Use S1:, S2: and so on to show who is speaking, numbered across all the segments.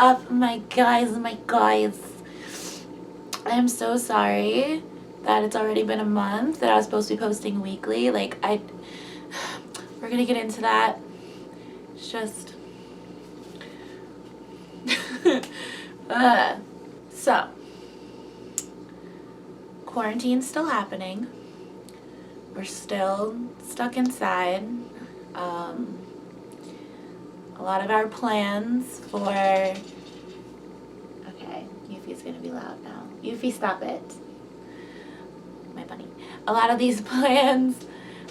S1: up, my guys? I'm so sorry that it's already been a month that I was supposed to be posting weekly. We're gonna get into that. It's just so quarantine's still happening. We're still stuck inside. A lot of our plans for... Okay, Yuffie's gonna be loud now. Yuffie, stop it. My bunny. A lot of these plans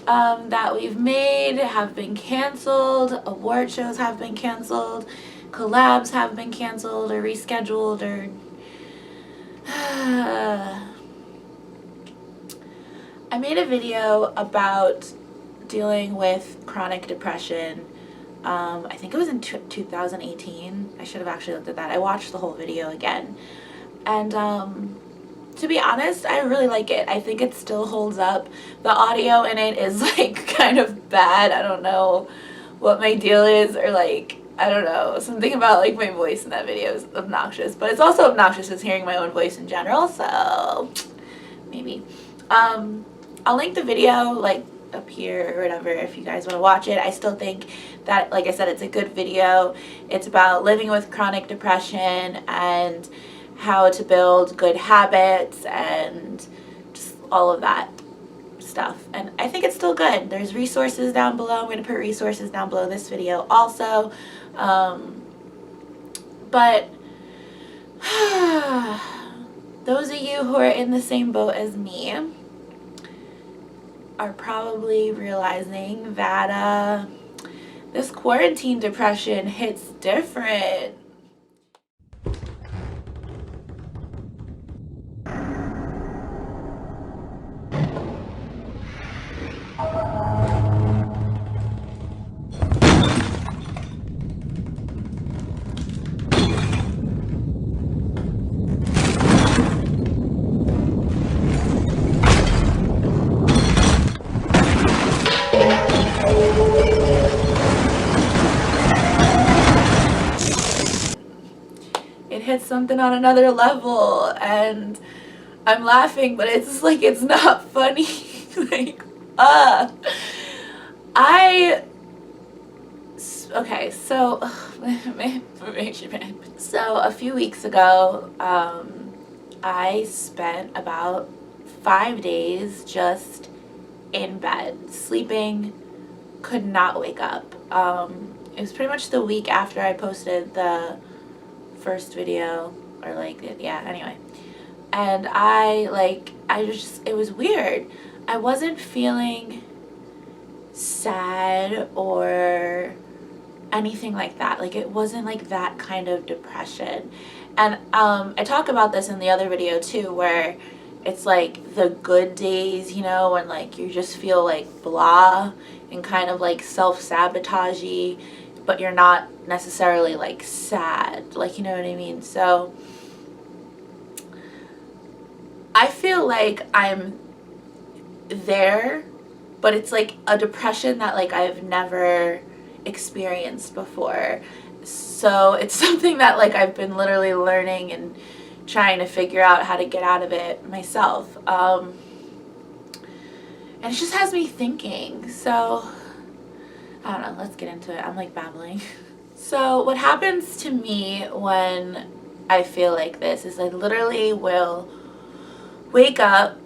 S1: that we've made have been canceled. Award shows have been canceled. Collabs have been canceled or rescheduled or... I made a video about dealing with chronic depression. I think it was in 2018. I should have actually looked at that. I watched the whole video again. And to be honest, I really like it. I think it still holds up. The audio in it is like kind of bad. I don't know what my deal is, or like, I don't know. Something about like my voice in that video is obnoxious. But it's also obnoxious as hearing my own voice in general, so maybe. I'll link the video like up here or whatever if you guys want to watch it. I still think that, like I said, it's a good video. It's about living with chronic depression and how to build good habits and just all of that stuff. And I think it's still good. There's resources down below. I'm going to put resources down below this video also. But those of you who are in the same boat as me are probably realizing that this quarantine depression hits different. Hit something on another level, and I'm laughing, but it's like, it's not funny. Okay, so a few weeks ago, I spent about 5 days just in bed, sleeping, could not wake up. It was pretty much the week after I posted the first video, or like, yeah, anyway. And it was weird. I wasn't feeling sad or anything like that. Like, it wasn't like that kind of depression. And I talk about this in the other video too, where it's like the good days, you know, when like you just feel like blah and kind of like self-sabotagey, but you're not necessarily like sad, like, you know what I mean? So I feel like I'm there, but it's like a depression that like I've never experienced before. So it's something that like I've been literally learning and trying to figure out how to get out of it myself. And it just has me thinking. So I don't know, let's get into it. I'm like babbling. So what happens to me when I feel like this is I literally will wake up,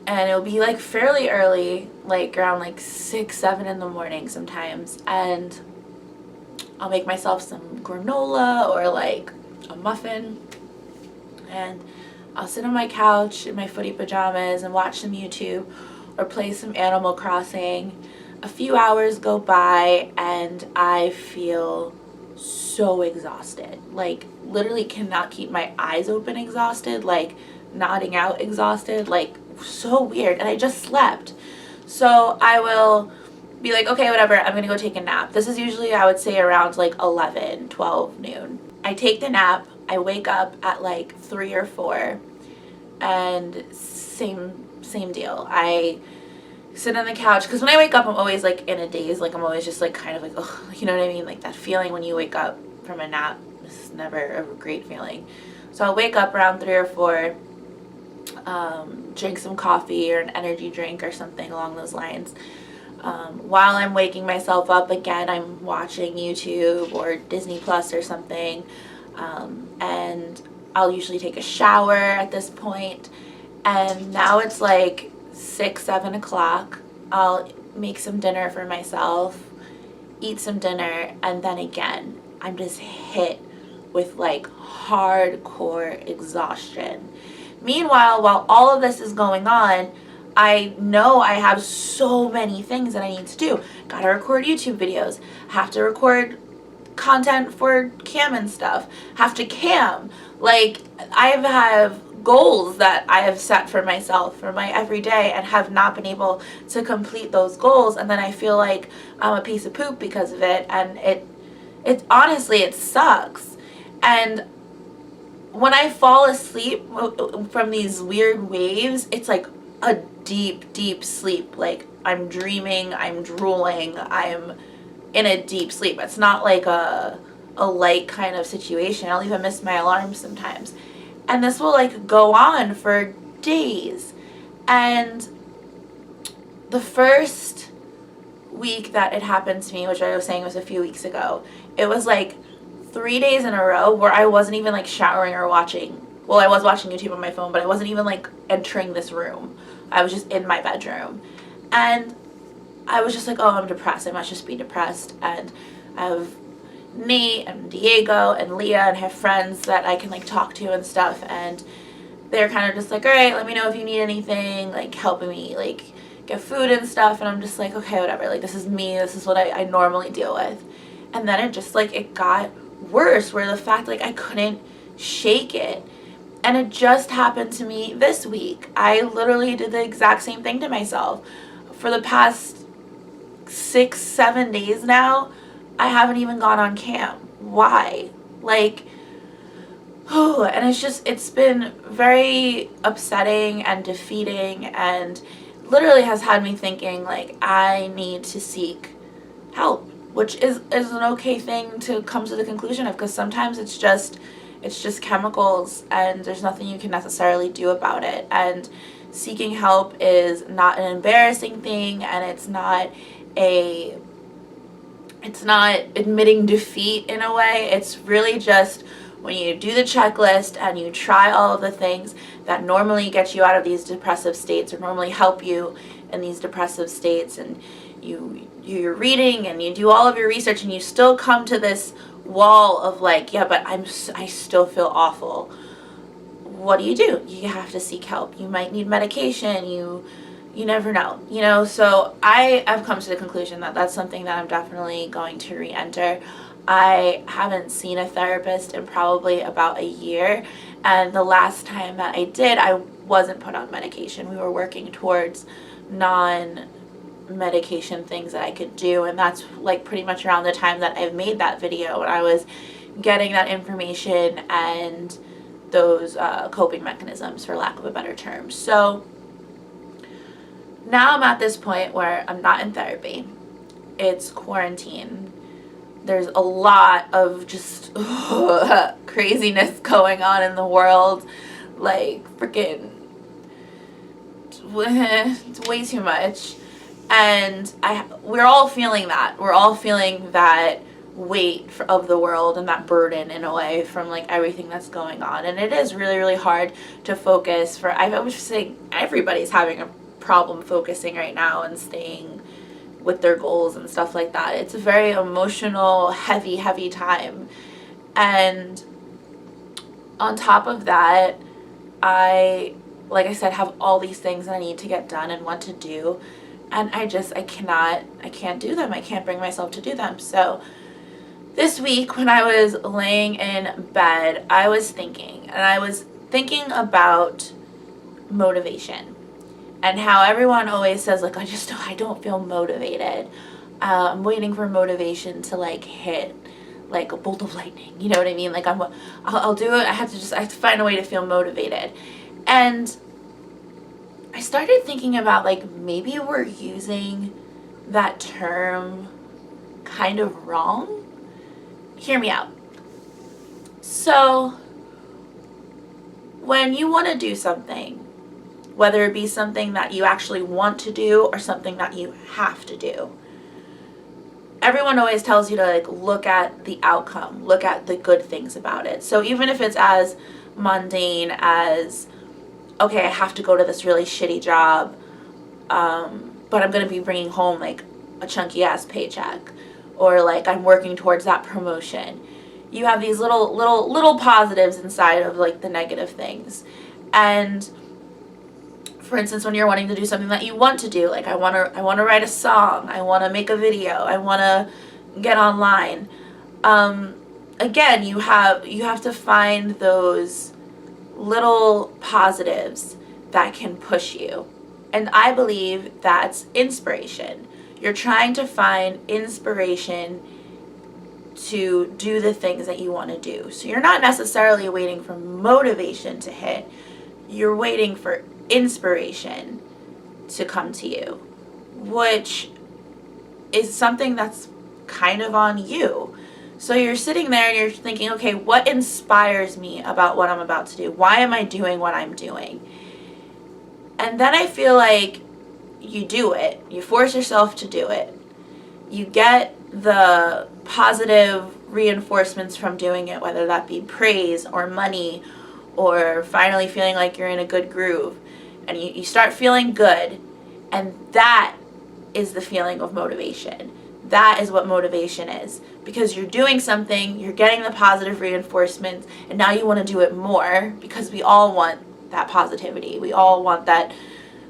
S1: and it'll be like fairly early, like around like 6, 7 in the morning sometimes, and I'll make myself some granola or like a muffin, and I'll sit on my couch in my footy pajamas and watch some YouTube or play some Animal Crossing. A few hours go by and I feel so exhausted, like literally cannot keep my eyes open exhausted, like nodding out exhausted, like so weird. And I just slept. So I will be like, okay, whatever, I'm gonna go take a nap. This is usually, I would say, around like 11, 12 noon. I take the nap, I wake up at like 3 or 4, and same deal. I sit on the couch, because when I wake up, I'm always like in a daze, like I'm always just like kind of like, oh, you know what I mean? Like that feeling when you wake up from a nap, This is never a great feeling. So I'll wake up around 3 or 4, drink some coffee or an energy drink or something along those lines. While I'm waking myself up again, I'm watching YouTube or Disney Plus or something, and I'll usually take a shower at this point. And now it's like 6, 7 o'clock. I'll make some dinner for myself, eat some dinner, and then again, I'm just hit with like hardcore exhaustion. Meanwhile, while all of this is going on, I know I have so many things that I need to do. Gotta record YouTube videos, have to record content for cam and stuff, have to cam. Like, I have goals that I have set for myself for my everyday and have not been able to complete those goals, and then I feel like I'm a piece of poop because of it, and it honestly, it sucks. And when I fall asleep from these weird waves, it's like a deep, deep sleep. Like, I'm dreaming, I'm drooling, I'm in a deep sleep. It's not like a light kind of situation. I'll even miss my alarm sometimes. And this will like go on for days. And the first week that it happened to me, which I was saying was a few weeks ago, it was like 3 days in a row where I wasn't even like showering or watching. Well, I was watching YouTube on my phone, but I wasn't even like entering this room. I was just in my bedroom. And I was just like, oh, I'm depressed. I must just be depressed. And I have Nate and Diego and Leah and have friends that I can like talk to and stuff. And they're kind of just like, all right, let me know if you need anything, like helping me like get food and stuff. And I'm just like, okay, whatever. Like, this is me. This is what I normally deal with. And then it just like, it got worse, where the fact like I couldn't shake it. And it just happened to me this week. I literally did the exact same thing to myself. For the past 6, 7 days now, I haven't even gone on cam. Why? Like, oh, and it's been very upsetting and defeating, and literally has had me thinking like I need to seek help, which is an okay thing to come to the conclusion of, because sometimes it's just chemicals and there's nothing you can necessarily do about it. And seeking help is not an embarrassing thing, and it's not admitting defeat in a way. It's really just when you do the checklist and you try all of the things that normally get you out of these depressive states or normally help you in these depressive states, and you're reading and you do all of your research, and you still come to this wall of like, yeah, but I still feel awful. What do? You have to seek help. You might need medication. You never know, you know. So I have come to the conclusion that that's something that I'm definitely going to re-enter. I haven't seen a therapist in probably about a year, and the last time that I did, I wasn't put on medication. We were working towards non-medication things that I could do, and that's like pretty much around the time that I made that video, and I was getting that information and those coping mechanisms, for lack of a better term. So now I'm at this point where I'm not in therapy. It's quarantine. There's a lot of just craziness going on in the world. Like, freaking, it's way too much. And we're all feeling that. We're all feeling that weight of the world and that burden in a way from like everything that's going on. And it is really, really hard to focus I would say everybody's having a problem focusing right now and staying with their goals and stuff like that. It's a very emotional, heavy time. And on top of that, like I said, have all these things that I need to get done and want to do. And I can't do them. I can't bring myself to do them. So this week when I was laying in bed, I was thinking about motivation. And how everyone always says, like, I don't feel motivated. I'm waiting for motivation to, like, hit, like, a bolt of lightning. You know what I mean? Like, I'll do it. I have to find a way to feel motivated. And I started thinking about, like, maybe we're using that term kind of wrong. Hear me out. So when you want to do something, whether it be something that you actually want to do or something that you have to do, everyone always tells you to like look at the outcome, look at the good things about it. So even if it's as mundane as, okay, I have to go to this really shitty job, but I'm going to be bringing home like a chunky ass paycheck, or like I'm working towards that promotion. You have these little positives inside of like the negative things. And for instance, when you're wanting to do something that you want to do, like I want to write a song, I want to make a video, I want to get online. Again, you have to find those little positives that can push you. And I believe that's inspiration. You're trying to find inspiration to do the things that you want to do. So you're not necessarily waiting for motivation to hit. You're waiting for inspiration to come to you, which is something that's kind of on you. So you're sitting there and you're thinking, okay, what inspires me about what I'm about to do? Why am I doing what I'm doing? And then I feel like you do it. You force yourself to do it. You get the positive reinforcements from doing it, whether that be praise or money or finally feeling like you're in a good groove. And you start feeling good. And that is the feeling of motivation. That is what motivation is. Because you're doing something, you're getting the positive reinforcements, and now you want to do it more, because we all want that positivity. We all want that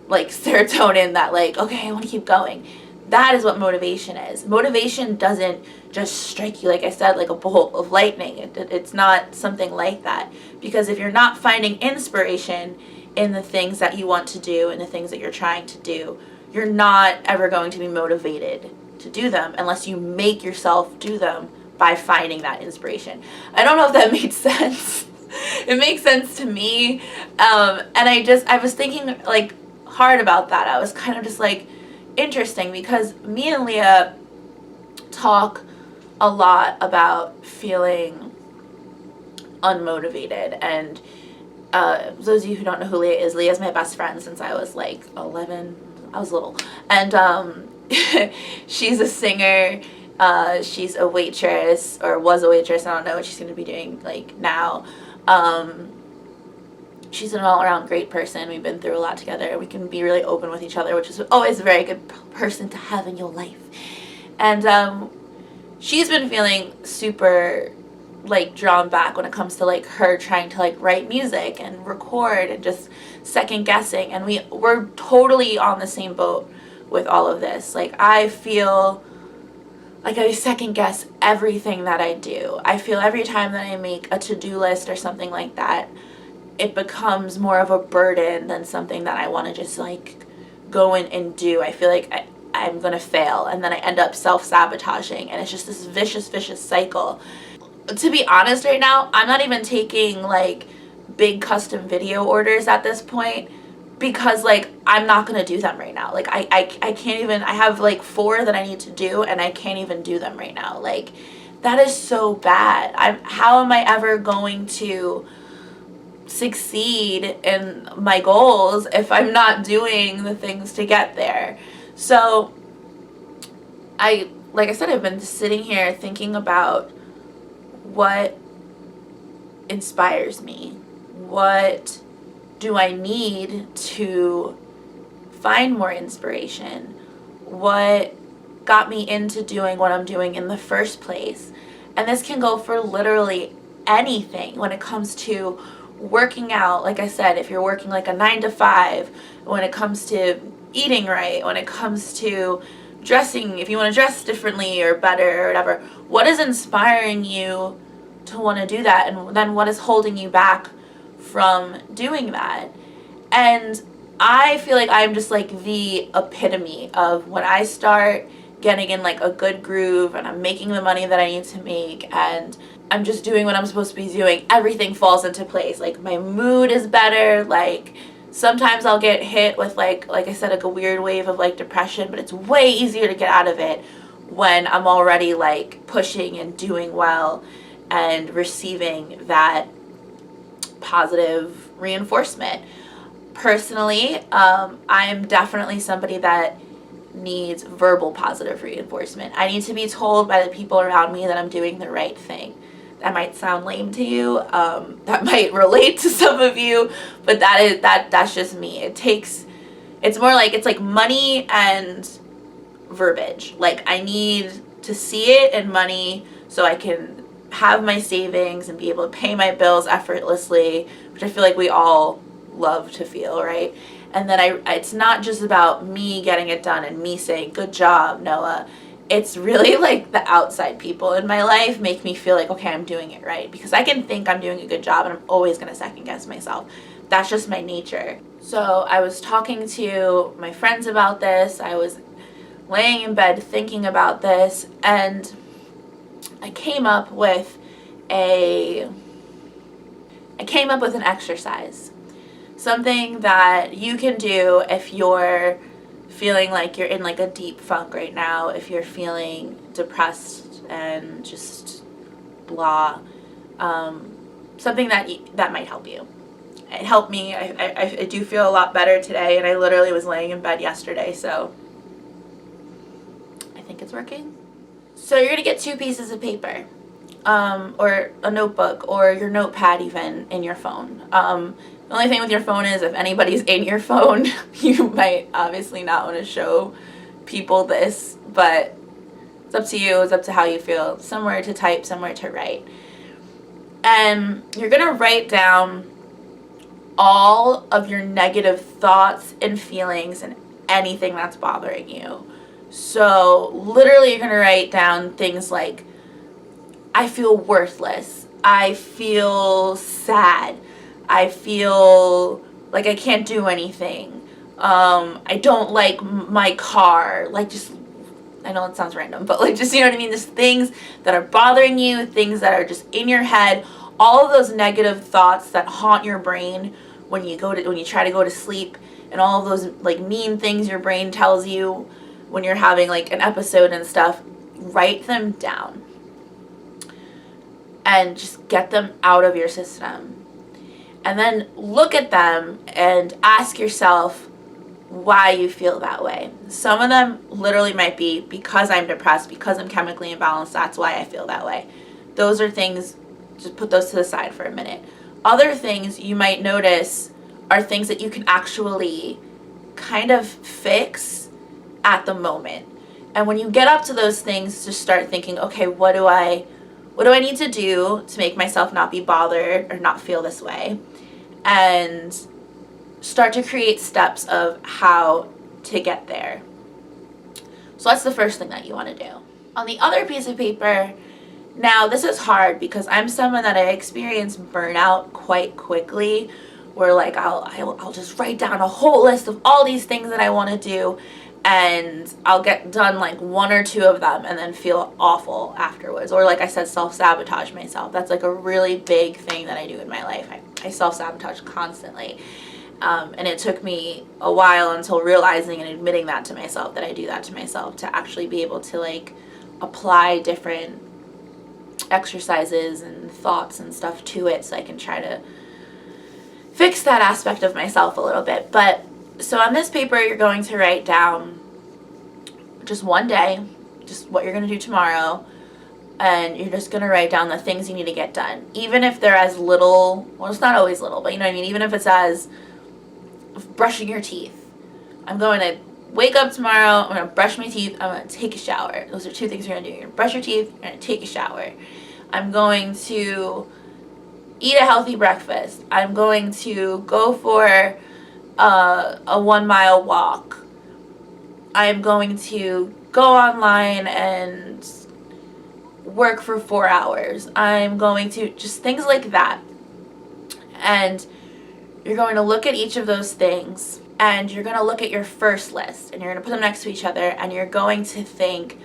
S1: like serotonin, that like, okay, I want to keep going. That is what motivation is. Motivation doesn't just strike you, like I said, like a bolt of lightning. It's not something like that. Because if you're not finding inspiration in the things that you want to do and the things that you're trying to do, you're not ever going to be motivated to do them unless you make yourself do them by finding that inspiration. I don't know if that made sense. It makes sense to me. And I was thinking like hard about that. I was kind of just like, interesting, because me and Leah talk a lot about feeling unmotivated. And those of you who don't know who Leah is my best friend since I was like 11. I was little. And she's a singer. She's a waitress, or was a waitress. I don't know what she's going to be doing like now. She's an all-around great person. We've been through a lot together. We can be really open with each other, which is always a very good person to have in your life. And she's been feeling super like drawn back when it comes to like her trying to like write music and record and just second guessing. And we're totally on the same boat with all of this. Like I feel like I second guess everything that I do. I feel every time that I make a to-do list or something like that, it becomes more of a burden than something that I want to just like go in and do. I feel like I'm going to fail, and then I end up self-sabotaging, and it's just this vicious cycle. To be honest right now, I'm not even taking like big custom video orders at this point, because like I'm not going to do them right now. Like I can't even, I have like 4 that I need to do, and I can't even do them right now. Like that is so bad. How am I ever going to succeed in my goals if I'm not doing the things to get there? So like I said, I've been sitting here thinking about what inspires me. What do I need to find more inspiration? What got me into doing what I'm doing in the first place? And this can go for literally anything when it comes to working out. Like I said, if you're working like a 9 to 5, when it comes to eating right, when it comes to dressing, if you want to dress differently or better or whatever, what is inspiring you to want to do that? And then what is holding you back from doing that? And I feel like I'm just like the epitome of when I start getting in like a good groove and I'm making the money that I need to make and I'm just doing what I'm supposed to be doing, everything falls into place. Like my mood is better. Like sometimes I'll get hit with like I said, like a weird wave of like depression, but it's way easier to get out of it when I'm already like pushing and doing well. and receiving that positive reinforcement. Personally, I'm definitely somebody that needs verbal positive reinforcement. I need to be told by the people around me that I'm doing the right thing. That might sound lame to you. That might relate to some of you, but that's just me. It's more like, it's like money and verbiage. Like, I need to see it in money so I can have my savings and be able to pay my bills effortlessly, which I feel like we all love to feel, right? And then it's not just about me getting it done and me saying, good job, Noah. It's really like the outside people in my life make me feel like, okay, I'm doing it right. Because I can think I'm doing a good job and I'm always going to second guess myself. That's just my nature. So I was talking to my friends about this. I was laying in bed thinking about this, and I came up with an exercise. Something that you can do if you're feeling like you're in like a deep funk right now, if you're feeling depressed and just blah, something that might help you. It helped me. I do feel a lot better today, and I literally was laying in bed yesterday, so I think it's working. So you're going to get 2 pieces of paper, or a notebook, or your notepad even in your phone. The only thing with your phone is if anybody's in your phone, you might obviously not want to show people this, but it's up to you. It's up to how you feel. Somewhere to type, somewhere to write. And you're going to write down all of your negative thoughts and feelings and anything that's bothering you. So literally you're going to write down things like, I feel worthless. I feel sad. I feel like I can't do anything. I don't like my car. Like, just, I know it sounds random, but like, just, you know what I mean? Just things that are bothering you, things that are just in your head, all of those negative thoughts that haunt your brain when you try to go to sleep, and all of those like mean things your brain tells you when you're having like an episode and stuff. Write them down and just get them out of your system. And then look at them and ask yourself why you feel that way. Some of them literally might be because I'm depressed, because I'm chemically imbalanced, that's why I feel that way. Those are things, just put those to the side for a minute. Other things you might notice are things that you can actually kind of fix at the moment. And when you get up to those things, just start thinking, okay, what do I need to do to make myself not be bothered or not feel this way? And start to create steps of how to get there. So that's the first thing that you want to do. On the other piece of paper, now this is hard because I'm someone that I experience burnout quite quickly, where like I'll just write down a whole list of all these things that I want to do, and I'll get done like 1 or 2 of them and then feel awful afterwards. Or like I said, self-sabotage myself. That's like a really big thing that I do in my life. I self-sabotage constantly. And it took me a while until realizing and admitting that to myself, that I do that to myself, to actually be able to like apply different exercises and thoughts and stuff to it, so I can try to fix that aspect of myself a little bit. But so on this paper, you're going to write down just one day, just what you're going to do tomorrow, and you're just going to write down the things you need to get done. Even if they're as little, well, it's not always little, but you know what I mean? Even if it's as brushing your teeth. I'm going to wake up tomorrow, I'm going to brush my teeth, I'm going to take a shower. Those are 2 things you're going to do. You're going to brush your teeth, you're going to take a shower. I'm going to eat a healthy breakfast. I'm going to go for a 1 mile walk. I'm going to go online and work for 4 hours. I'm going to, just things like that. And you're going to look at each of those things, and you're going to look at your first list, and you're going to put them next to each other, and you're going to think,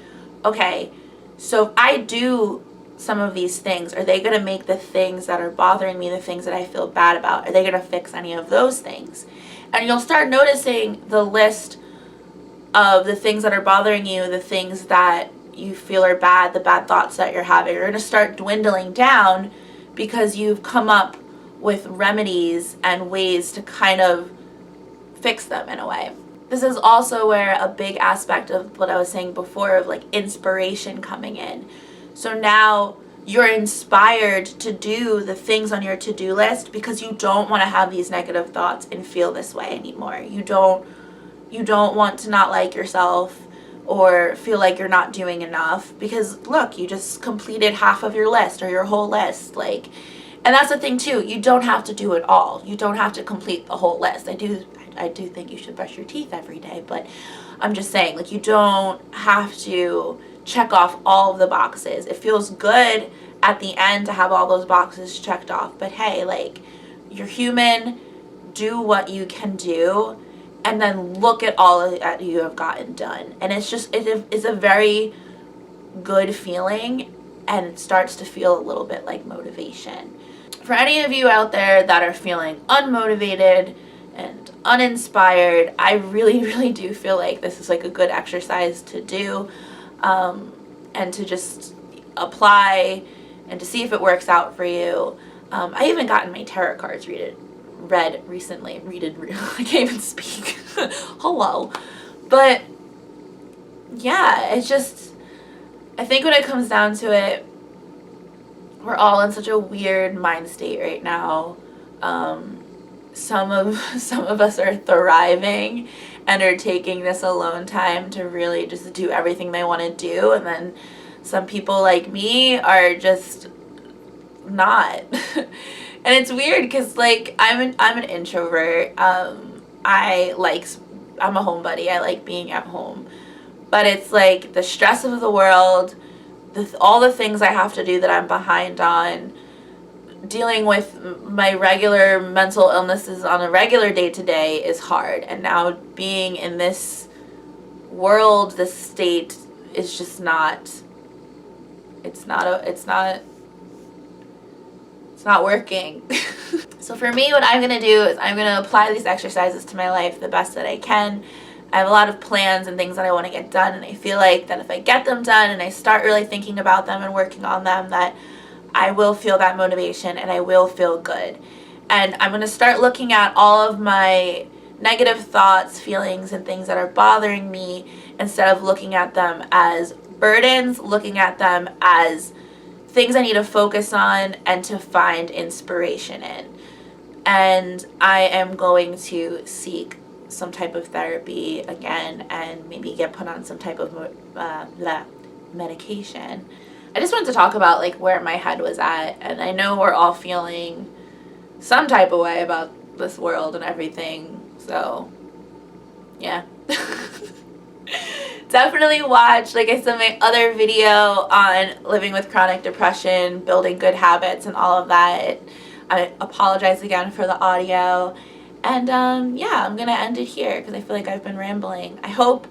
S1: okay, so if I do some of these things, are they going to make the things that are bothering me, the things that I feel bad about, are they going to fix any of those things? And you'll start noticing the list of the things that are bothering you, the things that you feel are bad, the bad thoughts that you're having, are going to start dwindling down because you've come up with remedies and ways to kind of fix them in a way. This is also where a big aspect of what I was saying before of like inspiration coming in. So now you're inspired to do the things on your to-do list because you don't want to have these negative thoughts and feel this way anymore. You don't want to not like yourself or feel like you're not doing enough because look, you just completed half of your list or your whole list. Like, and that's the thing too, you don't have to do it all. You don't have to complete the whole list. I do think you should brush your teeth every day, but I'm just saying, like, you don't have to check off all of the boxes. It feels good at the end to have all those boxes checked off, but hey, like, you're human, do what you can do, and then look at all that you have gotten done. And it's just, it's a very good feeling, and it starts to feel a little bit like motivation. For any of you out there that are feeling unmotivated and uninspired, I really, really do feel like this is like a good exercise to do, and to just apply and to see if it works out for you. I even gotten my tarot cards read recently. I can't even speak. Hello. But yeah, it's just, I think when it comes down to it, we're all in such a weird mind state right now. Some of us are thriving and are taking this alone time to really just do everything they want to do, and then some people like me are just not. And it's weird because, like, I'm an introvert. I'm a homebody. I like being at home, but it's like the stress of the world, all the things I have to do that I'm behind on, dealing with my regular mental illnesses on a regular day-to-day is hard. And now being in this world, this state, is just not, it's not working. So for me, what I'm going to do is I'm going to apply these exercises to my life the best that I can. I have a lot of plans and things that I want to get done, and I feel like that if I get them done and I start really thinking about them and working on them, that I will feel that motivation and I will feel good. And I'm going to start looking at all of my negative thoughts, feelings, and things that are bothering me, instead of looking at them as burdens, looking at them as things I need to focus on and to find inspiration in. And I am going to seek some type of therapy again and maybe get put on some type of medication. I just wanted to talk about like where my head was at, and I know we're all feeling some type of way about this world and everything, so yeah. Definitely watch, like I said, my other video on living with chronic depression, building good habits, and all of that. I apologize again for the audio, and yeah, I'm gonna end it here because I feel like I've been rambling. I hope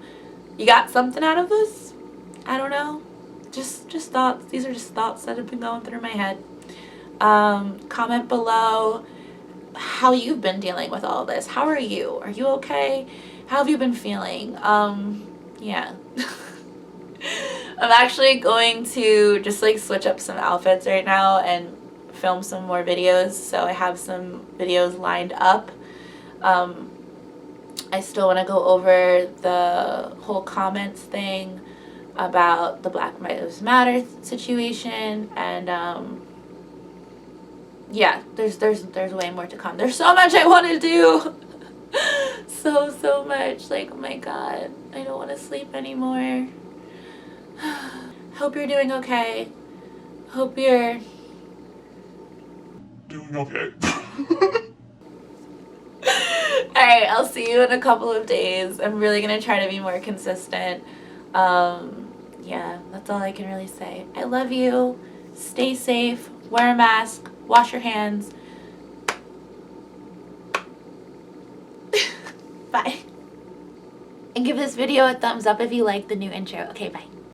S1: you got something out of this. I don't know. Just thoughts. These are just thoughts that have been going through my head. Comment below how you've been dealing with all this. How are you? Are you okay? How have you been feeling? Yeah. I'm actually going to just like switch up some outfits right now and film some more videos. So I have some videos lined up. I still want to go over the whole comments thing about the Black Lives Matter situation, and yeah, there's way more to come. There's so much I want to do. so much. Like, oh my god, I don't want to sleep anymore. Hope you're doing okay. Hope you're doing okay. Alright, I'll see you in a couple of days. I'm really gonna try to be more consistent. Yeah, that's all I can really say. I love you. Stay safe. Wear a mask. Wash your hands. Bye. And give this video a thumbs up if you like the new intro. Okay, bye.